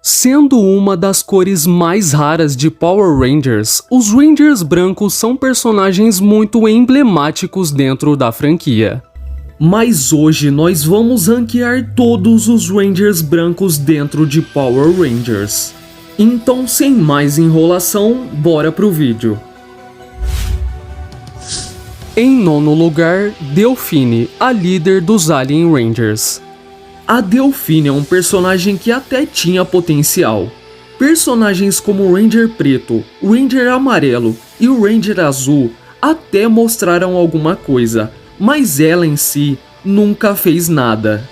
Sendo uma das cores mais raras de Power Rangers, os Rangers brancos são personagens muito emblemáticos dentro da franquia. Mas hoje nós vamos ranquear todos os Rangers brancos dentro de Power Rangers. Então, sem mais enrolação, bora pro vídeo. Em nono lugar, Delphine, a líder dos Alien Rangers. A Delphine é um personagem que até tinha potencial. Personagens como o Ranger Preto, o Ranger Amarelo e o Ranger Azul até mostraram alguma coisa, mas ela em si nunca fez nada.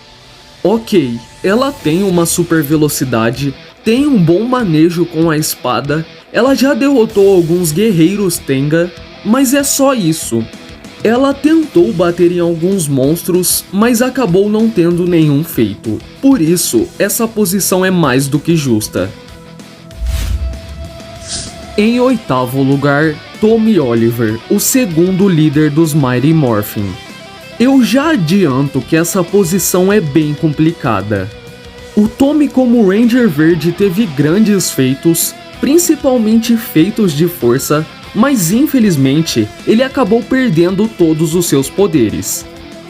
Ok, ela tem uma super velocidade, tem um bom manejo com a espada, ela já derrotou alguns guerreiros Tenga, mas é só isso. Ela tentou bater em alguns monstros, mas acabou não tendo nenhum feito. Por isso, essa posição é mais do que justa. Em oitavo lugar, Tommy Oliver, o segundo líder dos Mighty Morphin. Eu já adianto que essa posição é bem complicada. O Tommy como Ranger Verde teve grandes feitos, principalmente feitos de força, mas infelizmente ele acabou perdendo todos os seus poderes.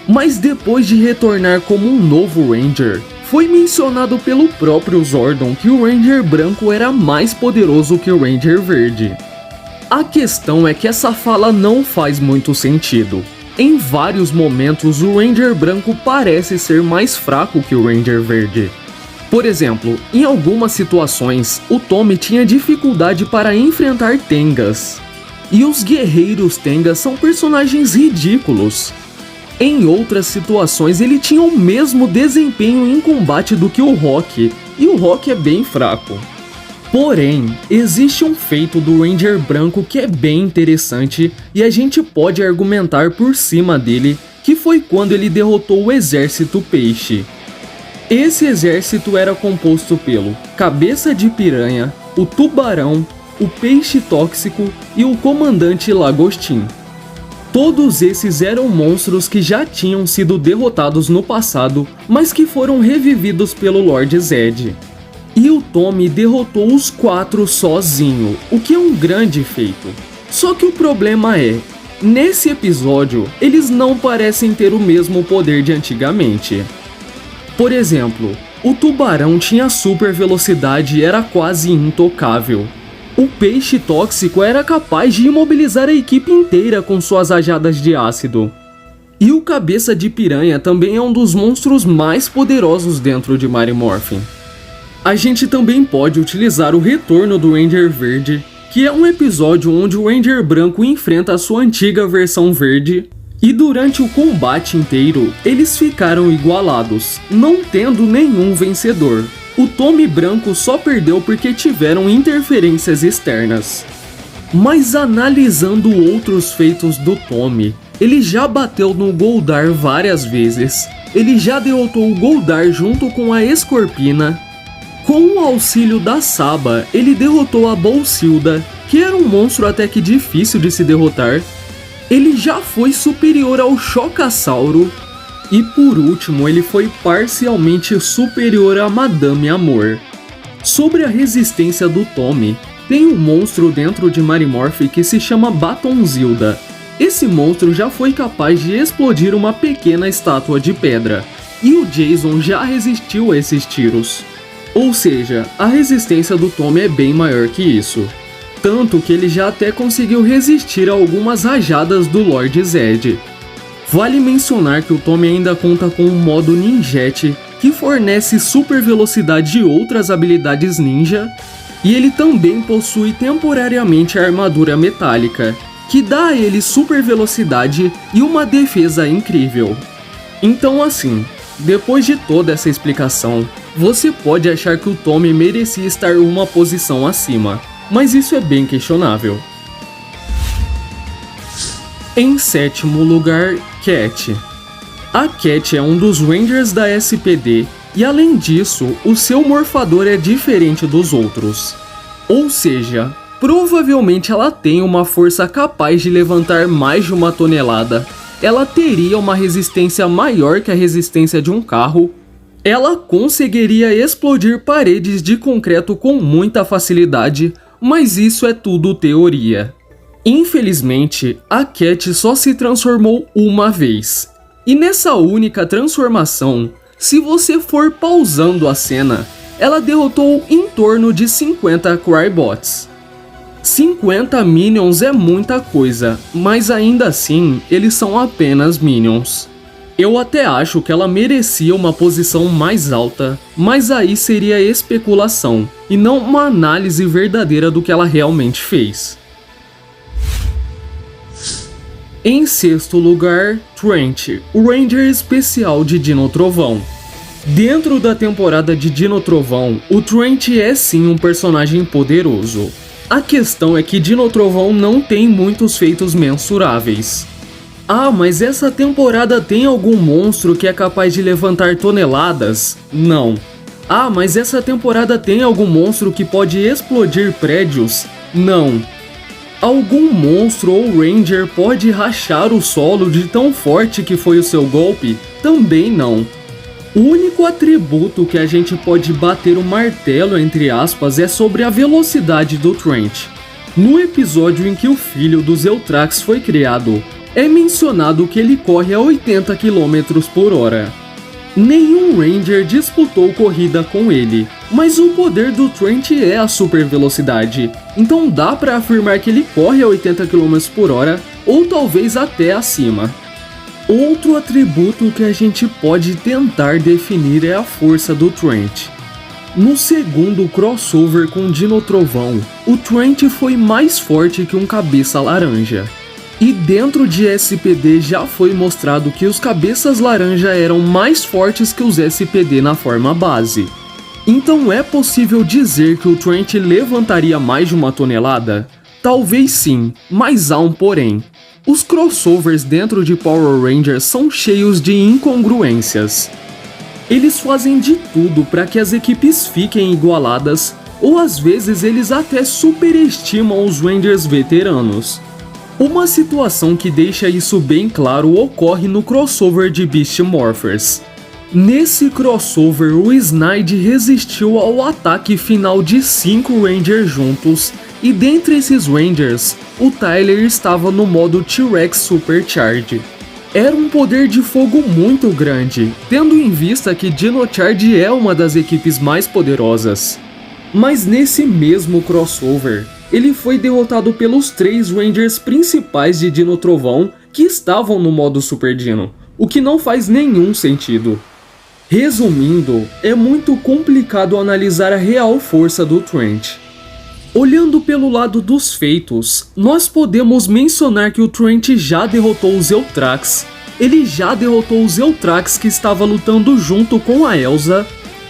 Mas depois de retornar como um novo Ranger, foi mencionado pelo próprio Zordon que o Ranger branco era mais poderoso que o Ranger verde. A questão é que essa fala não faz muito sentido. Em vários momentos o Ranger branco parece ser mais fraco que o Ranger verde. Por exemplo, em algumas situações, o Tommy tinha dificuldade para enfrentar Tengas. E os guerreiros Tenga são personagens ridículos. Em outras situações ele tinha o mesmo desempenho em combate do que o Rock, e o Rock é bem fraco. Porém, existe um feito do Ranger branco que é bem interessante e a gente pode argumentar por cima dele, que foi quando ele derrotou o Exército Peixe. Esse exército era composto pelo Cabeça de Piranha, o Tubarão, o Peixe Tóxico e o Comandante Lagostin. Todos esses eram monstros que já tinham sido derrotados no passado, mas que foram revividos pelo Lord Zed. E o Tommy derrotou os 4 sozinho, o que é um grande feito. Só que o problema é, nesse episódio, eles não parecem ter o mesmo poder de antigamente. Por exemplo, o Tubarão tinha super velocidade e era quase intocável. O Peixe Tóxico era capaz de imobilizar a equipe inteira com suas rajadas de ácido. E o Cabeça de Piranha também é um dos monstros mais poderosos dentro de Mighty Morphin. A gente também pode utilizar o retorno do Ranger Verde, que é um episódio onde o Ranger branco enfrenta a sua antiga versão verde, e durante o combate inteiro eles ficaram igualados, não tendo nenhum vencedor. O Tommy branco só perdeu porque tiveram interferências externas. Mas analisando outros feitos do Tommy, ele já bateu no Goldar várias vezes, ele já derrotou o Goldar junto com a Escorpina. Com o auxílio da Saba, ele derrotou a Bolsilda, que era um monstro até que difícil de se derrotar. Ele já foi superior ao Chocassauro. E por último, ele foi parcialmente superior a Madame Amor. Sobre a resistência do Tommy, tem um monstro dentro de Mighty Morphin que se chama Batonzilda. Esse monstro já foi capaz de explodir uma pequena estátua de pedra, e o Jason já resistiu a esses tiros. Ou seja, a resistência do Tommy é bem maior que isso. Tanto que ele já até conseguiu resistir a algumas rajadas do Lord Zed. Vale mencionar que o Tommy ainda conta com um modo Ninjet, que fornece super velocidade e outras habilidades ninja, e ele também possui temporariamente a armadura metálica, que dá a ele super velocidade e uma defesa incrível. Então assim, depois de toda essa explicação, você pode achar que o Tommy merecia estar uma posição acima, mas isso é bem questionável. Em sétimo lugar, Cat. A Cat é um dos Rangers da SPD e além disso, o seu morfador é diferente dos outros. Ou seja, provavelmente ela tem uma força capaz de levantar mais de 1 tonelada, ela teria uma resistência maior que a resistência de um carro Ela conseguiria explodir paredes de concreto com muita facilidade, mas isso é tudo teoria. Infelizmente, a Cat só se transformou uma vez. E nessa única transformação, se você for pausando a cena, ela derrotou em torno de 50 Crybots. 50 Minions é muita coisa, mas ainda assim, eles são apenas Minions. Eu até acho que ela merecia uma posição mais alta, mas aí seria especulação, e não uma análise verdadeira do que ela realmente fez. Em sexto lugar, Trent, o Ranger especial de Dino Trovão. Dentro da temporada de Dino Trovão, o Trent é sim um personagem poderoso. A questão é que Dino Trovão não tem muitos feitos mensuráveis. Ah, mas essa temporada tem algum monstro que é capaz de levantar toneladas? Não. Ah, mas essa temporada tem algum monstro que pode explodir prédios? Não. Algum monstro ou Ranger pode rachar o solo de tão forte que foi o seu golpe? Também não. O único atributo que a gente pode bater o martelo entre aspas é sobre a velocidade do Trent. No episódio em que o filho dos Eutrax foi criado, é mencionado que ele corre a 80 km por hora. Nenhum Ranger disputou corrida com ele, mas o poder do Trent é a super velocidade, então dá pra afirmar que ele corre a 80 km por hora ou talvez até acima. Outro atributo que a gente pode tentar definir é a força do Trent. No segundo crossover com Dino Trovão, o Trent foi mais forte que um cabeça laranja. E dentro de SPD já foi mostrado que os cabeças laranja eram mais fortes que os SPD na forma base. Então é possível dizer que o Trent levantaria mais de uma tonelada? Talvez sim, mas há um porém. Os crossovers dentro de Power Rangers são cheios de incongruências. Eles fazem de tudo para que as equipes fiquem igualadas, ou às vezes eles até superestimam os Rangers veteranos. Uma situação que deixa isso bem claro ocorre no crossover de Beast Morphers. Nesse crossover, o Snide resistiu ao ataque final de 5 Rangers juntos, e dentre esses Rangers, o Tyler estava no modo T-Rex Supercharge. Era um poder de fogo muito grande, tendo em vista que Dino Charge é uma das equipes mais poderosas. Mas nesse mesmo crossover, ele foi derrotado pelos 3 Rangers principais de Dino Trovão que estavam no modo Super Dino, o que não faz nenhum sentido. Resumindo, é muito complicado analisar a real força do Trent. Olhando pelo lado dos feitos, nós podemos mencionar que o Trent já derrotou os Eutrax, ele já derrotou os Eutrax que estava lutando junto com a Elsa,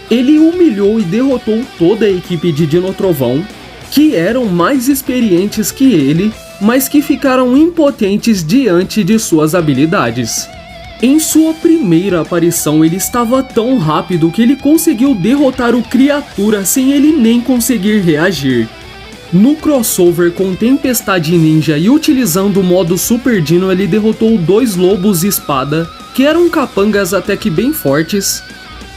ele humilhou e derrotou toda a equipe de Dino Trovão, que eram mais experientes que ele, mas que ficaram impotentes diante de suas habilidades. Em sua primeira aparição, ele estava tão rápido que ele conseguiu derrotar o Criatura sem ele nem conseguir reagir. No crossover com Tempestade Ninja e utilizando o modo Super Dino, ele derrotou 2 Lobos Espada, que eram capangas até que bem fortes.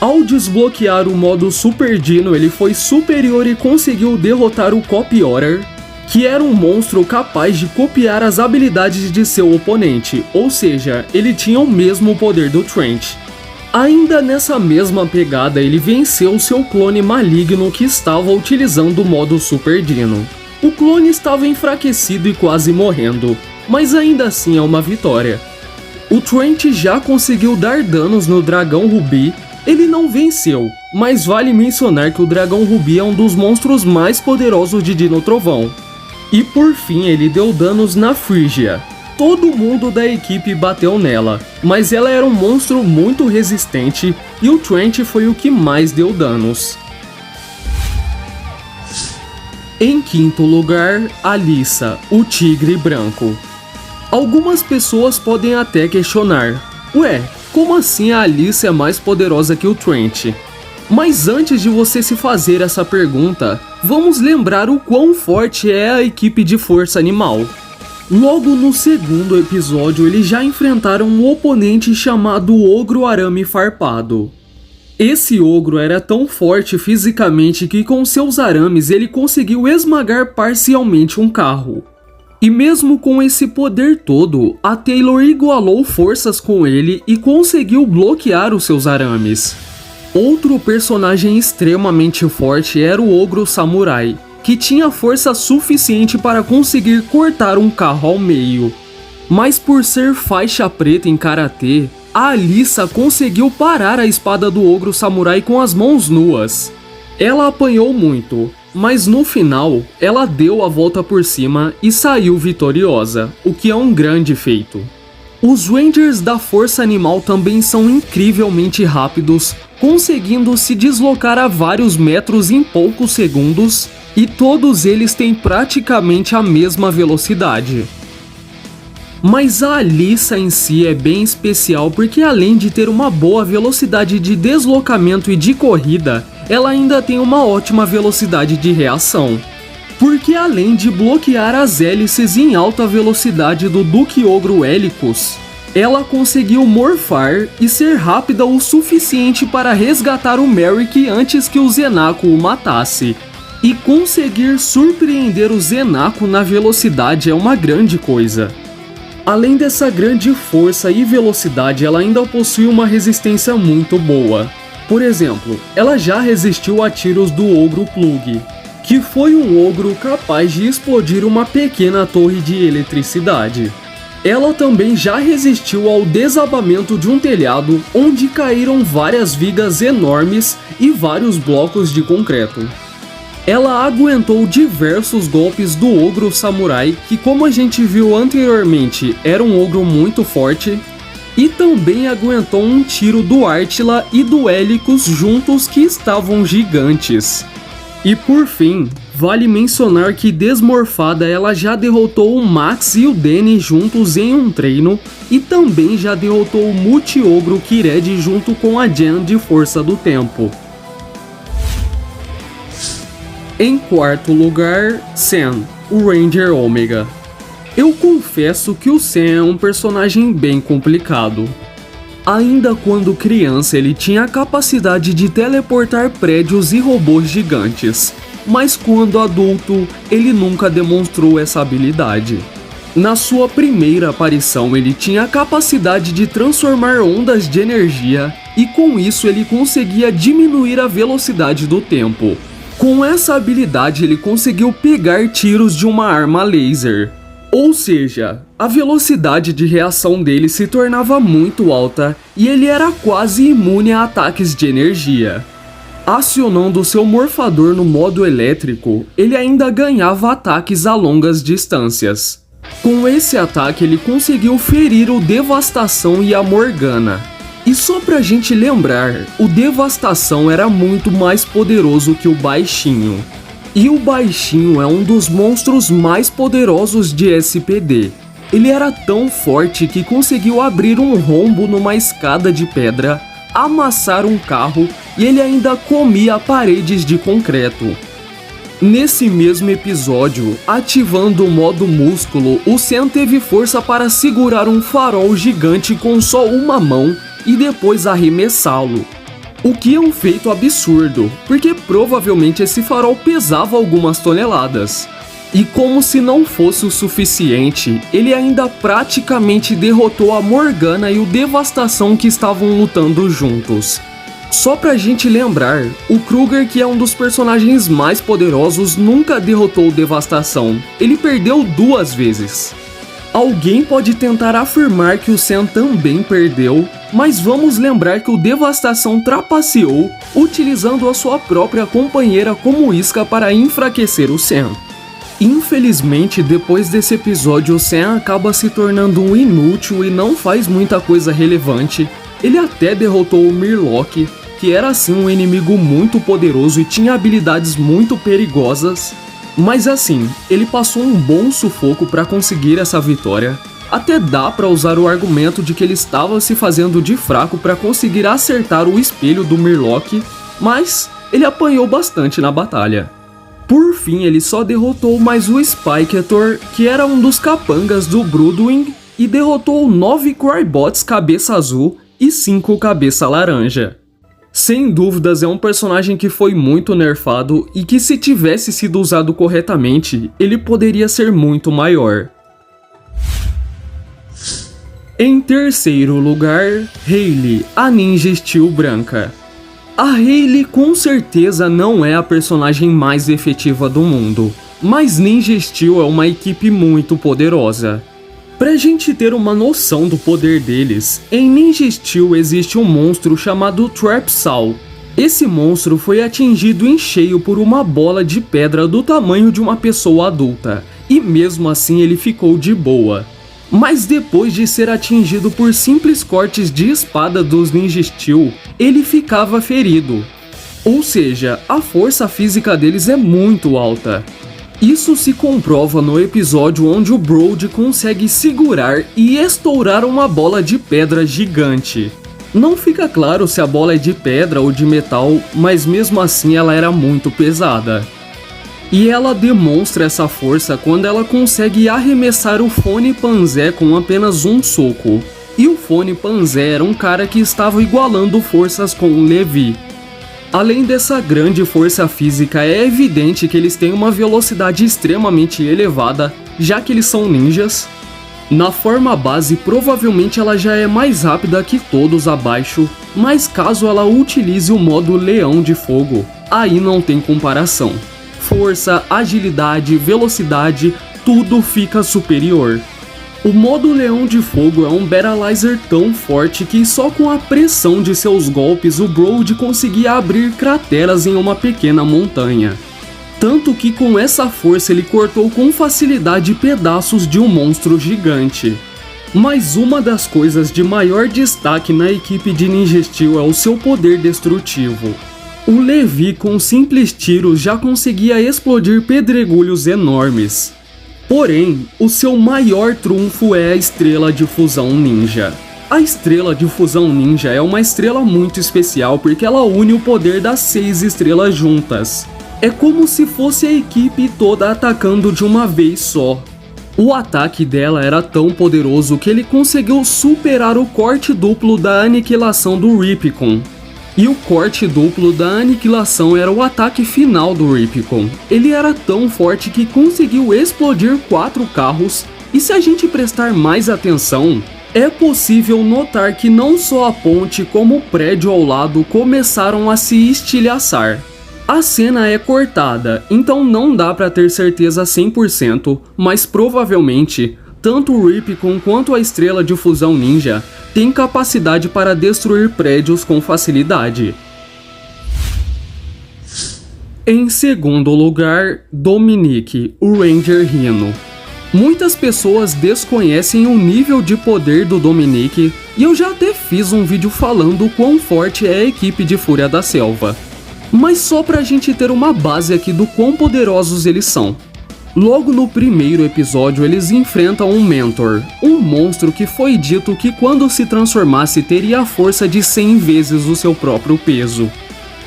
Ao desbloquear o modo Super Dino, ele foi superior e conseguiu derrotar o Copiorer, que era um monstro capaz de copiar as habilidades de seu oponente, ou seja, ele tinha o mesmo poder do Trent. Ainda nessa mesma pegada, ele venceu seu clone maligno que estava utilizando o modo Super Dino. O clone estava enfraquecido e quase morrendo, mas ainda assim é uma vitória. O Trent já conseguiu dar danos no Dragão Rubi. Ele não venceu, mas vale mencionar que o Dragão Rubi é um dos monstros mais poderosos de Dino Trovão. E por fim ele deu danos na Phrygia. Todo mundo da equipe bateu nela, mas ela era um monstro muito resistente e o Trent foi o que mais deu danos. Em quinto lugar, Alyssa, o Tigre Branco. Algumas pessoas podem até questionar, ué, como assim a Alyssa é mais poderosa que o Trent? Mas antes de você se fazer essa pergunta, vamos lembrar o quão forte é a equipe de Força Animal. Logo no segundo episódio, eles já enfrentaram um oponente chamado Ogro Arame Farpado. Esse ogro era tão forte fisicamente que com seus arames ele conseguiu esmagar parcialmente um carro. E mesmo com esse poder todo, a Taylor igualou forças com ele e conseguiu bloquear os seus arames. Outro personagem extremamente forte era o ogro samurai, que tinha força suficiente para conseguir cortar um carro ao meio. Mas por ser faixa preta em karatê, a Alisa conseguiu parar a espada do ogro samurai com as mãos nuas. Ela apanhou muito, mas no final, ela deu a volta por cima e saiu vitoriosa, o que é um grande feito. Os Rangers da Força Animal também são incrivelmente rápidos, conseguindo se deslocar a vários metros em poucos segundos, e todos eles têm praticamente a mesma velocidade. Mas a Alisa em si é bem especial porque além de ter uma boa velocidade de deslocamento e de corrida, ela ainda tem uma ótima velocidade de reação. Porque além de bloquear as hélices em alta velocidade do Duque Ogro Helicus, ela conseguiu morfar e ser rápida o suficiente para resgatar o Merrick antes que o Zenako o matasse. E conseguir surpreender o Zenako na velocidade é uma grande coisa. Além dessa grande força e velocidade, ela ainda possui uma resistência muito boa. Por exemplo, ela já resistiu a tiros do Ogro Plug, que foi um ogro capaz de explodir uma pequena torre de eletricidade. Ela também já resistiu ao desabamento de um telhado, onde caíram várias vigas enormes e vários blocos de concreto. Ela aguentou diversos golpes do ogro samurai, que como a gente viu anteriormente, era um ogro muito forte, e também aguentou um tiro do Artila e do Helicus juntos, que estavam gigantes. E por fim, vale mencionar que desmorfada ela já derrotou o Max e o Danny juntos em um treino, e também já derrotou o Multi-Ogro Kired junto com a Jen de Força do Tempo. Em quarto lugar, Sen, o Ranger Ômega. Eu confesso que o Sen é um personagem bem complicado. Ainda quando criança ele tinha a capacidade de teleportar prédios e robôs gigantes, mas quando adulto ele nunca demonstrou essa habilidade. Na sua primeira aparição ele tinha a capacidade de transformar ondas de energia e com isso ele conseguia diminuir a velocidade do tempo. Com essa habilidade ele conseguiu pegar tiros de uma arma laser. Ou seja, a velocidade de reação dele se tornava muito alta e ele era quase imune a ataques de energia. Acionando seu morfador no modo elétrico, ele ainda ganhava ataques a longas distâncias. Com esse ataque ele conseguiu ferir o Devastação e a Morgana. E só pra gente lembrar, o Devastação era muito mais poderoso que o Baixinho. E o Baixinho é um dos monstros mais poderosos de SPD. Ele era tão forte que conseguiu abrir um rombo numa escada de pedra, amassar um carro e ele ainda comia paredes de concreto. Nesse mesmo episódio, ativando o modo músculo, o Sen teve força para segurar um farol gigante com só uma mão e depois arremessá-lo. O que é um feito absurdo, porque provavelmente esse farol pesava algumas toneladas. E como se não fosse o suficiente, ele ainda praticamente derrotou a Morgana e o Devastação que estavam lutando juntos. Só pra gente lembrar, o Kruger, que é um dos personagens mais poderosos, nunca derrotou o Devastação. Ele perdeu 2 vezes. Alguém pode tentar afirmar que o Sen também perdeu, mas vamos lembrar que o Devastação trapaceou, utilizando a sua própria companheira como isca para enfraquecer o Sen. Infelizmente, depois desse episódio, o Sen acaba se tornando um inútil e não faz muita coisa relevante. Ele até derrotou o Murloc, que era assim um inimigo muito poderoso e tinha habilidades muito perigosas. Mas assim, ele passou um bom sufoco para conseguir essa vitória. Até dá para usar o argumento de que ele estava se fazendo de fraco para conseguir acertar o espelho do Murloc, mas ele apanhou bastante na batalha. Por fim, ele só derrotou mais o Spiketor, que era um dos capangas do Broodwing, e derrotou 9 Crybots cabeça azul e 5 cabeça laranja. Sem dúvidas é um personagem que foi muito nerfado e que, se tivesse sido usado corretamente, ele poderia ser muito maior. Em terceiro lugar, Hayley, a Ninja Steel branca. A Hayley com certeza não é a personagem mais efetiva do mundo, mas Ninja Steel é uma equipe muito poderosa. Pra gente ter uma noção do poder deles, em Ninja Steel existe um monstro chamado Trap Saw. Esse monstro foi atingido em cheio por uma bola de pedra do tamanho de uma pessoa adulta, e mesmo assim ele ficou de boa. Mas depois de ser atingido por simples cortes de espada dos Ninja Steel, ele ficava ferido. Ou seja, a força física deles é muito alta. Isso se comprova no episódio onde o Brody consegue segurar e estourar uma bola de pedra gigante. Não fica claro se a bola é de pedra ou de metal, mas mesmo assim ela era muito pesada. E ela demonstra essa força quando ela consegue arremessar o Fone Panzé com apenas um soco. E o Fone Panzé era um cara que estava igualando forças com o Levi. Além dessa grande força física, é evidente que eles têm uma velocidade extremamente elevada, já que eles são ninjas. Na forma base, provavelmente ela já é mais rápida que todos abaixo, mas caso ela utilize o modo Leão de Fogo, aí não tem comparação. Força, agilidade, velocidade, tudo fica superior. O modo Leão de Fogo é um Battleizer tão forte que só com a pressão de seus golpes o Brody conseguia abrir crateras em uma pequena montanha. Tanto que com essa força ele cortou com facilidade pedaços de um monstro gigante. Mas uma das coisas de maior destaque na equipe de Ninja Steel é o seu poder destrutivo. O Levi com simples tiros já conseguia explodir pedregulhos enormes. Porém, o seu maior trunfo é a Estrela de Fusão Ninja. A Estrela de Fusão Ninja é uma estrela muito especial porque ela une o poder das 6 estrelas juntas. É como se fosse a equipe toda atacando de uma vez só. O ataque dela era tão poderoso que ele conseguiu superar o corte duplo da aniquilação do Ripicon. E o corte duplo da aniquilação era o ataque final do Ripicon. Ele era tão forte que conseguiu explodir 4 carros, e se a gente prestar mais atenção, é possível notar que não só a ponte como o prédio ao lado começaram a se estilhaçar. A cena é cortada, então não dá pra ter certeza 100%, mas provavelmente tanto o Ripicon quanto a Estrela de Fusão Ninja tem capacidade para destruir prédios com facilidade. Em segundo lugar, Dominique, o Ranger Rhino. Muitas pessoas desconhecem o nível de poder do Dominique e eu já até fiz um vídeo falando o quão forte é a equipe de Fúria da Selva. Mas só pra gente ter uma base aqui do quão poderosos eles são. Logo no primeiro episódio eles enfrentam um Mentor, um monstro que foi dito que quando se transformasse teria a força de 100 vezes o seu próprio peso.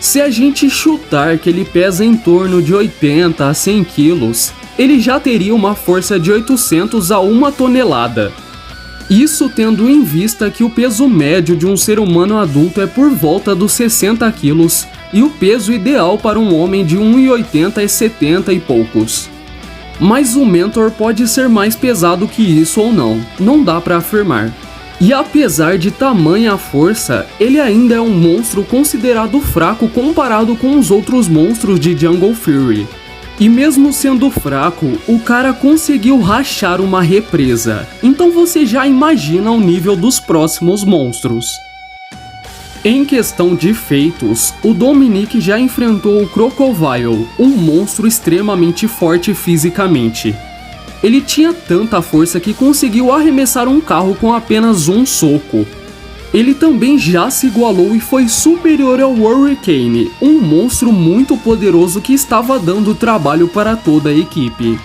Se a gente chutar que ele pesa em torno de 80 a 100 quilos, ele já teria uma força de 800 a 1 tonelada. Isso tendo em vista que o peso médio de um ser humano adulto é por volta dos 60 quilos e o peso ideal para um homem de 1,80 é 70 e poucos. Mas o Mentor pode ser mais pesado que isso ou não dá pra afirmar. E apesar de tamanha força, ele ainda é um monstro considerado fraco comparado com os outros monstros de Jungle Fury. E mesmo sendo fraco, o cara conseguiu rachar uma represa, então você já imagina o nível dos próximos monstros. Em questão de feitos, o Dominique já enfrentou o Crocovile, um monstro extremamente forte fisicamente. Ele tinha tanta força que conseguiu arremessar um carro com apenas um soco. Ele também já se igualou e foi superior ao Hurricane, um monstro muito poderoso que estava dando trabalho para toda a equipe.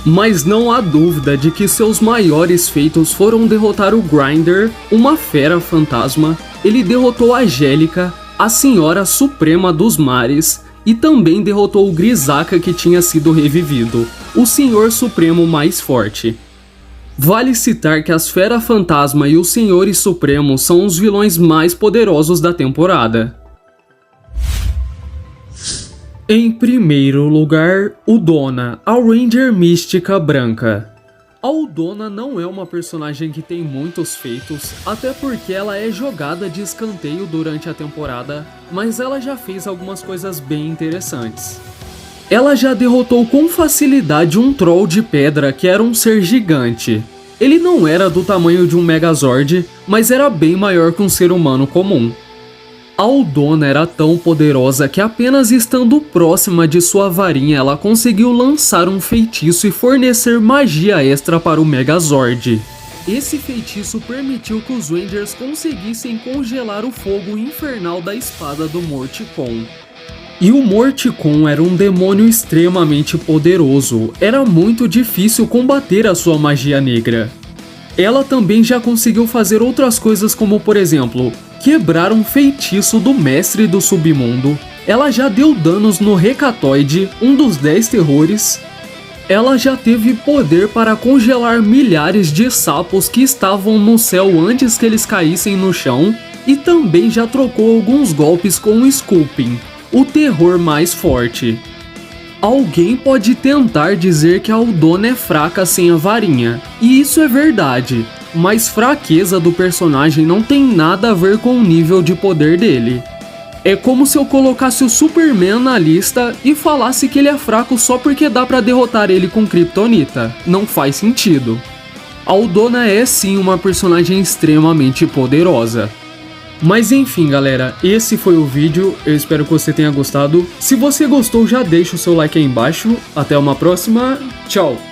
Mas não há dúvida de que seus maiores feitos foram derrotar o Grinder, uma fera fantasma. Ele derrotou a Angélica, a Senhora Suprema dos Mares, e também derrotou o Grisaka que tinha sido revivido, o Senhor Supremo mais forte. Vale citar que as Fera Fantasma e os Senhores Supremos são os vilões mais poderosos da temporada. Em primeiro lugar, Udona, a Ranger Mística Branca. A Udona não é uma personagem que tem muitos feitos, até porque ela é jogada de escanteio durante a temporada, mas ela já fez algumas coisas bem interessantes. Ela já derrotou com facilidade um troll de pedra que era um ser gigante. Ele não era do tamanho de um Megazord, mas era bem maior que um ser humano comum. A Udona era tão poderosa que apenas estando próxima de sua varinha ela conseguiu lançar um feitiço e fornecer magia extra para o Megazord. Esse feitiço permitiu que os Rangers conseguissem congelar o fogo infernal da espada do Morticon. E o Morticon era um demônio extremamente poderoso, era muito difícil combater a sua magia negra. Ela também já conseguiu fazer outras coisas como, por exemplo, quebrar um feitiço do Mestre do Submundo. Ela já deu danos no Hecatoide, um dos 10 terrores. Ela já teve poder para congelar milhares de sapos que estavam no céu antes que eles caíssem no chão. E também já trocou alguns golpes com o Sculpin, o terror mais forte. Alguém pode tentar dizer que a Udona é fraca sem a varinha, e isso é verdade, mas fraqueza do personagem não tem nada a ver com o nível de poder dele. É como se eu colocasse o Superman na lista e falasse que ele é fraco só porque dá pra derrotar ele com Kryptonita. Não faz sentido. A Udona é sim uma personagem extremamente poderosa. Mas enfim galera, esse foi o vídeo, eu espero que você tenha gostado. Se você gostou, já deixa o seu like aí embaixo. Até uma próxima, tchau!